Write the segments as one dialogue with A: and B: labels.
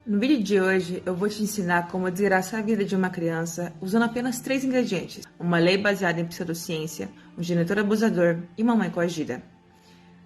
A: No vídeo de hoje, eu vou te ensinar como desgraçar a vida de uma criança usando apenas 3 ingredientes: uma lei baseada em pseudociência, um genitor abusador e uma mãe coagida.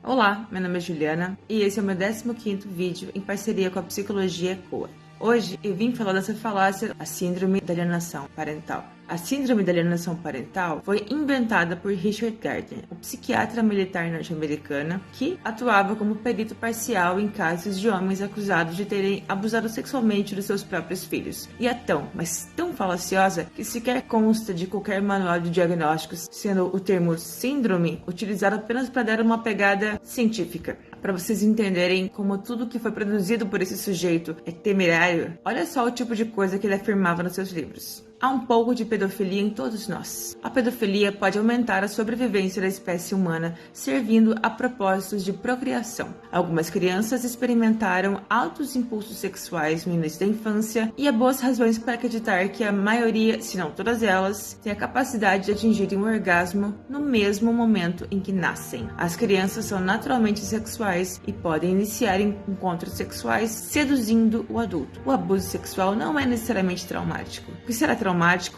A: Olá, meu nome é Juliana e esse é o meu 15º vídeo em parceria com a Psicologia Ecoa. Hoje eu vim falar dessa falácia, a síndrome da alienação parental. A síndrome da alienação parental foi inventada por Richard Gardner, um psiquiatra militar norte-americano que atuava como perito parcial em casos de homens acusados de terem abusado sexualmente dos seus próprios filhos. E é tão, mas tão falaciosa que sequer consta de qualquer manual de diagnósticos, sendo o termo síndrome utilizado apenas para dar uma pegada científica. Para vocês entenderem como tudo que foi produzido por esse sujeito é temerário, olha só o tipo de coisa que ele afirmava nos seus livros. Há um pouco de pedofilia em todos nós. A pedofilia pode aumentar a sobrevivência da espécie humana, servindo a propósitos de procriação. Algumas crianças experimentaram altos impulsos sexuais no início da infância e há boas razões para acreditar que a maioria, se não todas elas, tem a capacidade de atingirem um orgasmo no mesmo momento em que nascem. As crianças são naturalmente sexuais e podem iniciar encontros sexuais seduzindo o adulto. O abuso sexual não é necessariamente traumático. O que será traumático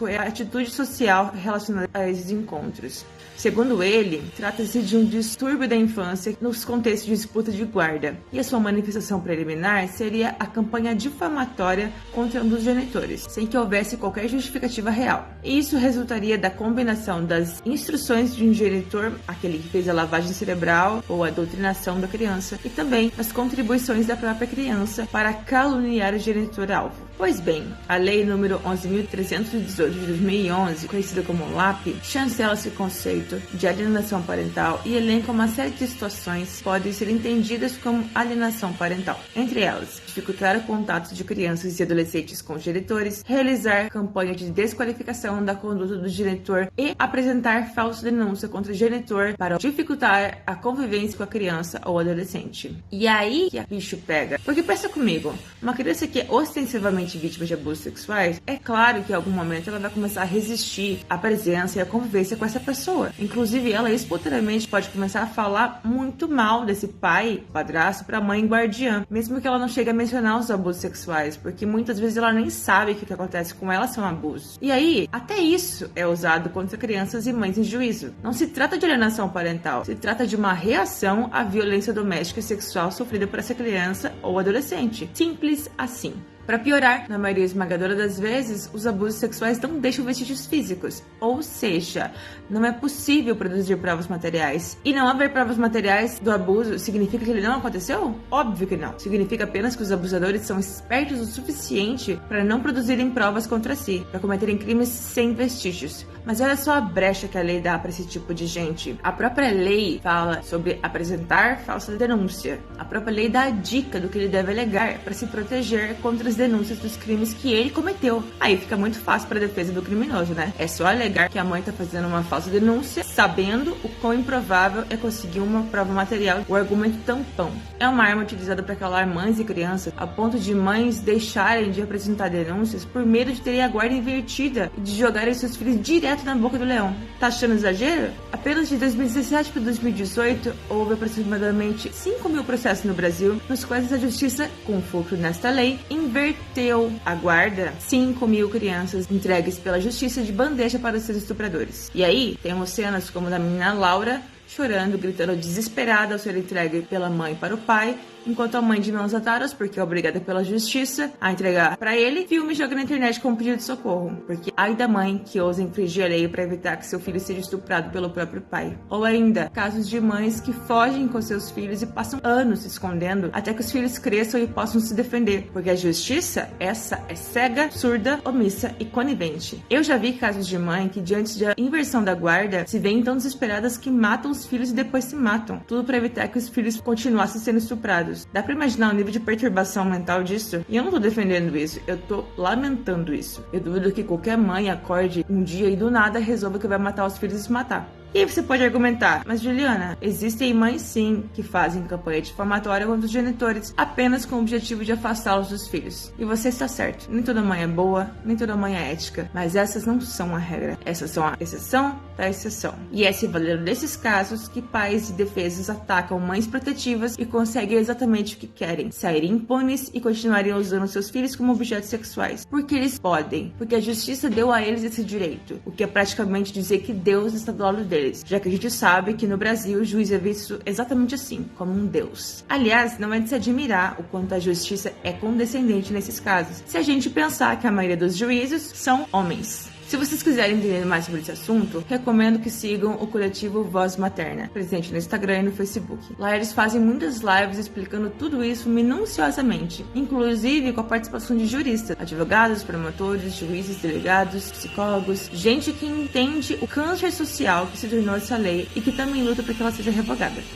A: é a atitude social relacionada a esses encontros. Segundo ele, trata-se de um distúrbio da infância nos contextos de disputa de guarda, e a sua manifestação preliminar seria a campanha difamatória contra um dos genitores, sem que houvesse qualquer justificativa real. E isso resultaria da combinação das instruções de um genitor, aquele que fez a lavagem cerebral ou a doutrinação da criança, e também das contribuições da própria criança para caluniar o genitor-alvo. Pois bem, a Lei nº 11.318 de 2011, conhecida como LAP, chancela esse conceito de alienação parental e elenca uma série de situações que podem ser entendidas como alienação parental. Entre elas, dificultar o contato de crianças e adolescentes com genitores, realizar campanha de desqualificação da conduta do genitor e apresentar falsa denúncia contra o genitor para dificultar a convivência com a criança ou adolescente. E aí que a bicho pega. Porque pensa comigo, uma criança que é ostensivamente vítima de abusos sexuais, é claro que em algum momento ela vai começar a resistir à presença e à convivência com essa pessoa. Inclusive, ela espontaneamente pode começar a falar muito mal desse pai, padrasto, para a mãe guardiã, mesmo que ela não chegue a mencionar os abusos sexuais, porque muitas vezes ela nem sabe que o que acontece com ela são abusos. E aí, até isso é usado contra crianças e mães em juízo. Não se trata de alienação parental, se trata de uma reação à violência doméstica e sexual sofrida por essa criança ou adolescente. Simples assim. Para piorar, na maioria esmagadora das vezes, os abusos sexuais não deixam vestígios físicos, ou seja, não é possível produzir provas materiais. E não haver provas materiais do abuso significa que ele não aconteceu? Óbvio que não. Significa apenas que os abusadores são espertos o suficiente para não produzirem provas contra si, para cometerem crimes sem vestígios. Mas olha só a brecha que a lei dá para esse tipo de gente. A própria lei fala sobre apresentar falsa denúncia. A própria lei dá a dica do que ele deve alegar para se proteger contra as denúncias dos crimes que ele cometeu. Aí fica muito fácil para a defesa do criminoso, né? É só alegar que a mãe tá fazendo uma falsa denúncia, sabendo o quão improvável é conseguir uma prova material. O argumento tampão é uma arma utilizada para calar mães e crianças, a ponto de mães deixarem de apresentar denúncias por medo de terem a guarda invertida e de jogarem seus filhos direto na boca do leão. Tá achando exagero? Apenas de 2017 para 2018 houve aproximadamente 5.000 processos no Brasil, nos quais a justiça, com fulcro nesta lei, inverteu a guarda. 5.000 crianças entregues pela justiça de bandeja para os seus estupradores. E aí, temos cenas como da menina Laura chorando, gritando desesperada ao ser entregue pela mãe para o pai, enquanto a mãe de mãos atadas, porque é obrigada pela justiça a entregar para ele, filme e joga na internet com um pedido de socorro, porque ai da mãe que ousa infringir a lei para evitar que seu filho seja estuprado pelo próprio pai. Ou ainda, casos de mães que fogem com seus filhos e passam anos se escondendo até que os filhos cresçam e possam se defender, porque a justiça, essa é cega, surda, omissa e conivente. Eu já vi casos de mãe que, diante da inversão da guarda, se veem tão desesperadas que matam os filhos e depois se matam, tudo para evitar que os filhos continuassem sendo estuprados. Dá pra imaginar o nível de perturbação mental disso? E eu não tô defendendo isso, eu tô lamentando isso. Eu duvido que qualquer mãe acorde um dia e do nada resolva que vai matar os filhos e se matar. E aí você pode argumentar, mas Juliana, existem mães sim que fazem campanha difamatória contra os genitores apenas com o objetivo de afastá-los dos filhos. E você está certo, nem toda mãe é boa, nem toda mãe é ética, mas essas não são a regra, essas são a exceção da exceção. E é se valendo desses casos que pais e defesas atacam mães protetivas e conseguem exatamente o que querem, saírem impunes e continuarem usando seus filhos como objetos sexuais, porque eles podem, porque a justiça deu a eles esse direito, o que é praticamente dizer que Deus está do lado deles, já que a gente sabe que no Brasil o juiz é visto exatamente assim, como um Deus. Aliás, não é de se admirar o quanto a justiça é condescendente nesses casos, se a gente pensar que a maioria dos juízes são homens. Se vocês quiserem entender mais sobre esse assunto, recomendo que sigam o coletivo Voz Materna, presente no Instagram e no Facebook. Lá eles fazem muitas lives explicando tudo isso minuciosamente, inclusive com a participação de juristas, advogados, promotores, juízes, delegados, psicólogos, gente que entende o câncer social que se tornou essa lei e que também luta para que ela seja revogada.